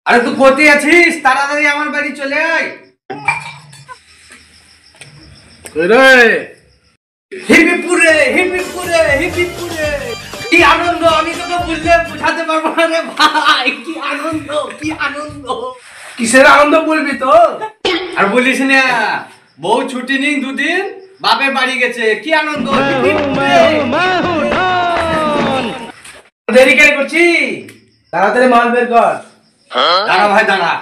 আরে তুই কোথায় আছিস? তাড়াতাড়ি আমার বাড়ি চলে আয়। হিপিপুরে হিপিপুরে হিপিপুরে কি আনন্দ, আমি তোকে বললে বোঝাতে পারবো না রে ভাই। কি আনন্দ, কি আনন্দ। কিসের আনন্দ বলবি তো? আর বলিস না, বউ ছুটি নেই দুদিন, বাপের বাড়ি গেছে। কি আনন্দ। দেরি কেন করছি? তাড়াতাড়ি মাল বের কর। দাঁড়া ভাই দাঁড়া,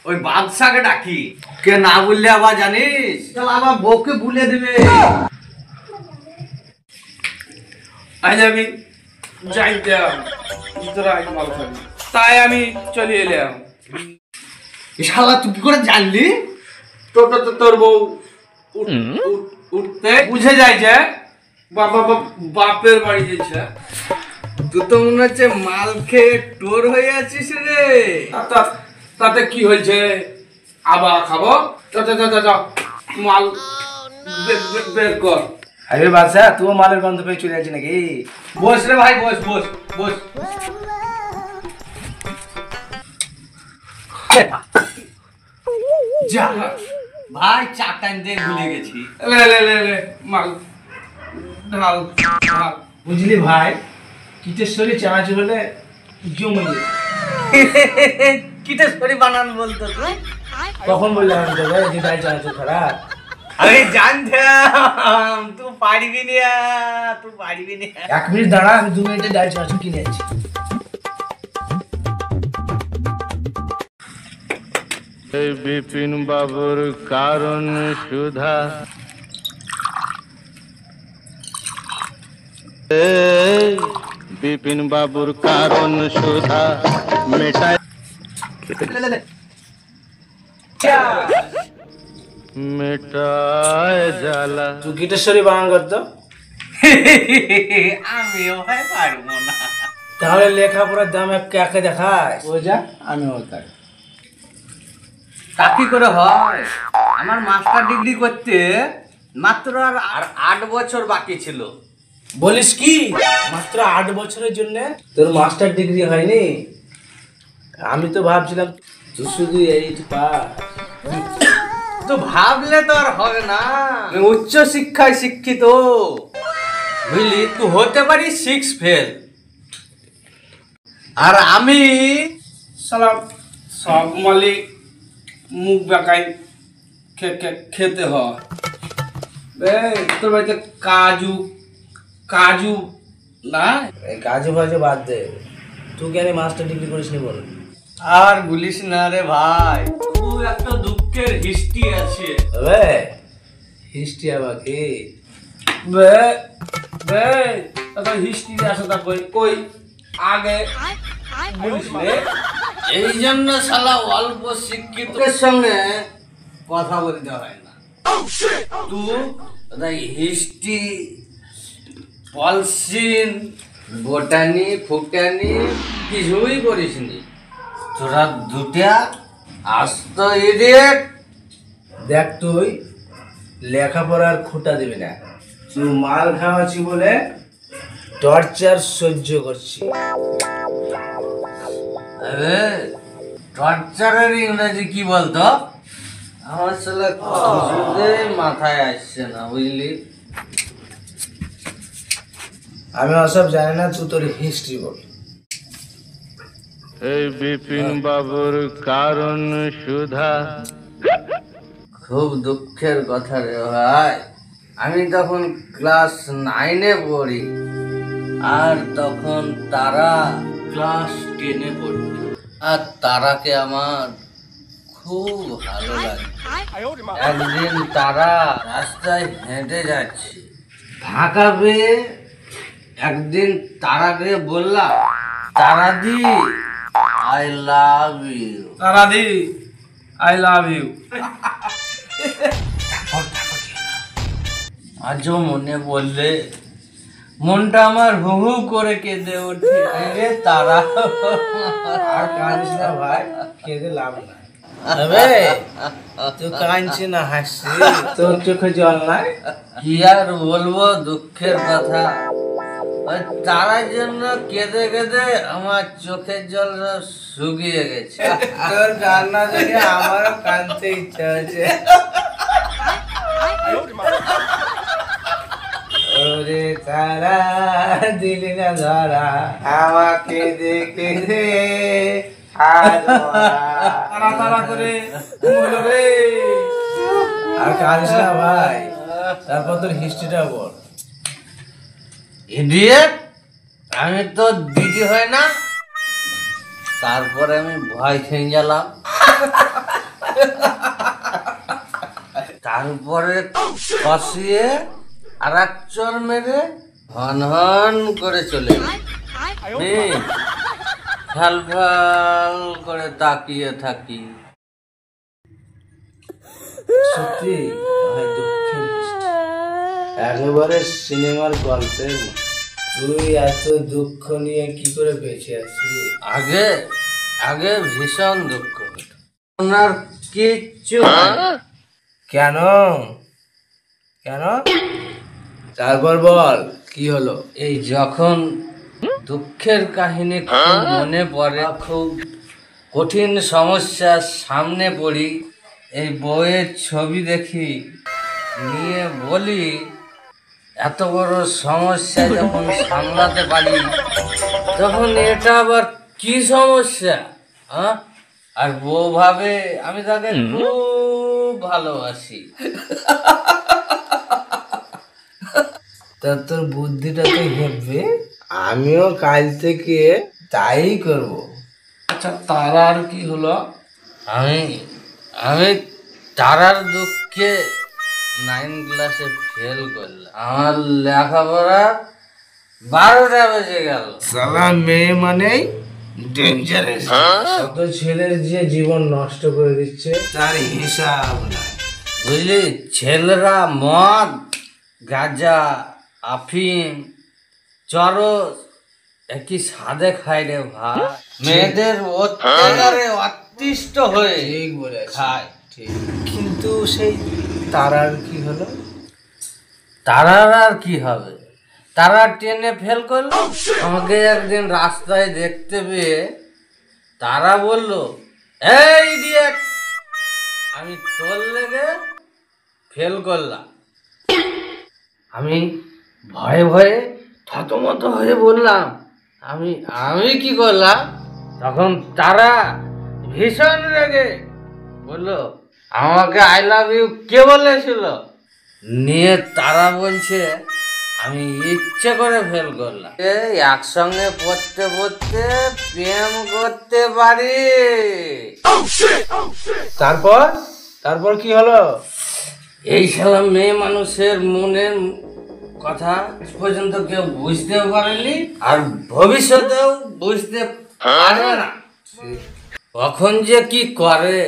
ওই বাদশাকে ডাকি। কে না বললে আবার জানিস আবার বউকে ভুলে দেবে। আজ আমি যাইতাম, তোরা আজ মাল খাবি, তাই আমি চলে এলাম। শালা তুই কি করে জানলি? তোর বউ উঠতে বুঝে যায় যে বাপের বাড়ি যাচ্ছে। তুই তো মনে হচ্ছে মাল খেয়ে টোর হয়ে আছিস রে। তাতে কি হয়েছে? আবার খাবো। মাল বের কর। আরে বাদশা, তুই মালের গন্ধ পেয়ে চলে যাচ্ছি নাকি? বস রে ভাই, বস বস বস। যা ভাই, চা টাইম দিয়ে ভুলে গেছি। লে মাল ঢাল ঢাল। বুঝলি ভাই, কিটেশ্বরী চানাচুর হলে জমে যায়। কিটেশ্বরী বানান বলতো তুই? কখন বললাম আমি তোকে যে ডাল চানাচুর খারাপ? আরে জানতাম তুই পারবি না, তুই পারবি না। 1 মিনিট দাঁড়া, আমি 2 মিনিটে ডাল চানাচুর কিনে আনছি। এই বিপিন বাবুর কারণ সুধা, বিপিন বাবুর কারণ সুধা মেটায় মেটায় জ্বালা। তুই কিটেশ্বরী বানান করতো? আমিও ভাই পারবো না। তাহলে লেখাপড়ার দাম কাকে দেখায়? ও যা, আমিও তাই। তা কি করে হয়? আমার মাস্টার ডিগ্রি করতে মাত্র আর 8 বছর বাকি ছিল। বলিস কি, মাত্র 8 বছরের জন্য তোর মাস্টার ডিগ্রি হয়নি? আমি তো ভাবছিলাম তুই শুধু এইট পাস। তো ভাবলে তো আর হবে না, আমি উচ্চ শিক্ষায় শিক্ষিত। বুঝলি, তুই হতে পারিস 6 ফেল, আর আমি সালাম সব মালিক মুখ বেকাই খেতে হয়। তোর বাড়িতে কাজু কাজু না? এই কাজু ফাজু বাদ দে, তুই কেন মাস্টার ডিগ্রি করিস নি বল? আর বলিস না রে ভাই, খুব একটা দুঃখের হিস্ট্রি আছে। হিস্ট্রি আবার কি? হিস্ট্রি আছে তা কই আগে বলিস রে। এই জন্য শালা অল্প শিক্ষিতের সঙ্গে কথা বলতে হয় না। তুই হিস্ট্রি, পলসিন, বোটানি ফুটানি কিছুই করিস নি। তোরা দুটা আস্ত ইডিয়েট। দেখ, তুই লেখাপড়ার খুঁটা দিবি না, তুই মাল খাওয়াচ্ছি বলে টর্চার সহ্য করছি। আরে টর্চারের ইংরেজি কি বলতো? আমার শালা কিছুতেই মাথায় আসছে না, বুঝলি? আমি ওসব জানি না, তুই তোর হিস্ট্রি বল। এই বিপিন বাবুর কারণ সুধা। খুব দুঃখের কথা রে ভাই, আমি তখন ক্লাস 9-এ পড়ি, আর তখন তারা ক্লাস 10-এ পড়ত। আর তারাকে আমার খুব ভালো লাগে। একদিন তারা রাস্তায় হেঁটে যাচ্ছে, ফাঁকা পেয়ে একদিন তারাকে বললাম, তারাদি আই লাভ ইউ। তারাদি আই লাভ ইউ। আজও মনে বললে মনটা আমার হু হু করে কেঁদে ওঠে। আরে তারা, আর কাঁদিস না ভাই, কেঁদে লাভ নাই। তুই কাঁদছি না হাসছি, তোর চোখে জল নাই? কি আর বলবো দুঃখের কথা। ওই তারার জন্য কেঁদে কেঁদে আমার চোখের জল সব শুকিয়ে গেছে। তোর কান্না দেখে আমারও কাঁদতে ইচ্ছা হচ্ছে। ওরে তারা দিলি না ধরা আমাকে দেখে রে তারা তারা করে রে। আর কাঁদিস না ভাই, তারপর তোর হিস্ট্রিটা বল। ইডিয়েট, আমি তো দিদি হয় না। তারপরে আমি ভয় খেয়ে গেলাম। তারপরে কষিয়ে আর এক চর মেরে হন হন করে চলে গেল। আমি ফ্যাল ফ্যাল করে তাকিয়ে থাকি। সত্যি একেবারে সিনেমার গল্পের। তুই এত দুঃখ নিয়ে কি করে বেঁচে আছিস? আগে আগে ভীষণ দুঃখ হতো, ওনার কিচ্ছু হয়নি। কেন কেন? তারপর বল কি হলো? এই যখন দুঃখের কাহিনী খুব মনে পড়ে, খুব কঠিন সমস্যার সামনে পড়ি, এই বইয়ের ছবি দেখি, নিয়ে বলি এত বড় সমস্যা যখন সামলাতে পারি, তখন এটা আবার কি সমস্যা? হ্যাঁ, আর বউ ভাবে আমি তাকে খুব ভালোবাসি। তা তোর বুদ্ধিটা তো হেঁটবে। আমিও কাল থেকে তাই করব। আচ্ছা তার আর কি হলো? আমি আমি তারার দুঃখে 9 ক্লাসে ফেল করলাম। আমার লেখাপড়া 12টা বেজে গেল। সালা মেয়ে মানেই ডেঞ্জারাস। কত ছেলের যে জীবন নষ্ট করে দিচ্ছে তার হিসাব নাই। বুঝলি, ছেলেরা মদ, গাঁজা, আফিম, চরস একই সাদে খায় রে ভাই। মেয়েদের অত্যাচারে অতিষ্ঠ হয়ে ঠিক বলে খায়। ঠিক, কিন্তু সেই তারার কি হলো? তারার আর কি হবে? তারা ট্রেনে ফেল করলো। আমাকে একদিন রাস্তায় দেখতে পেয়ে তারা বলল, এই ইডিয়েট, আমি তোর লেগে ফেল করলাম। আমি ভয়ে ভয়ে থতমত হয়ে বললাম, আমি কি করলাম? তখন তারা ভীষণ রেগে বলল, আমাকে আই লাভ ইউ কে বলেছিল? নিয়ে তারা বলছে আমি ইচ্ছে করে ফেল করলাম। একসঙ্গে পড়তে পড়তে প্রেম করতে পারি। তারপর তারপর কি হলো? এই শালা মেয়ে মানুষের মনের কথা আজ পর্যন্ত কেউ বুঝতেও পারেনি, আর ভবিষ্যতেও বুঝতে পারবে না। কখন যে কি করে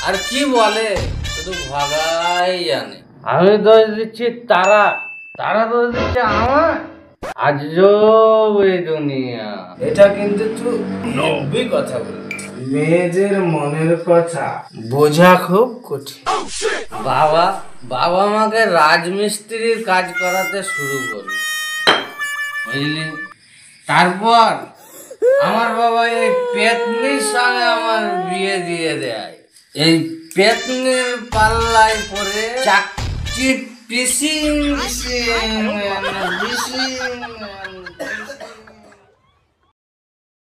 আর কি বলে শুধু ভাগাই জানে। আমি দোষ দিচ্ছি তারা, তারা দোষ দিচ্ছে আমার। আজব এই দুনিয়া। এটা কিন্তু তুই নব্বই কথা বল। মেয়েদের মনের কথা বোঝা খুব কঠিন। বাবা বাবা আমাকে রাজমিস্ত্রির কাজ করাতে শুরু করল, বুঝলি। তারপর আমার বাবা এই পেতনির সঙ্গে আমার বিয়ে দিয়ে দেয়। এই পেতনির পাল্লায় পরে চাকচির পিসিং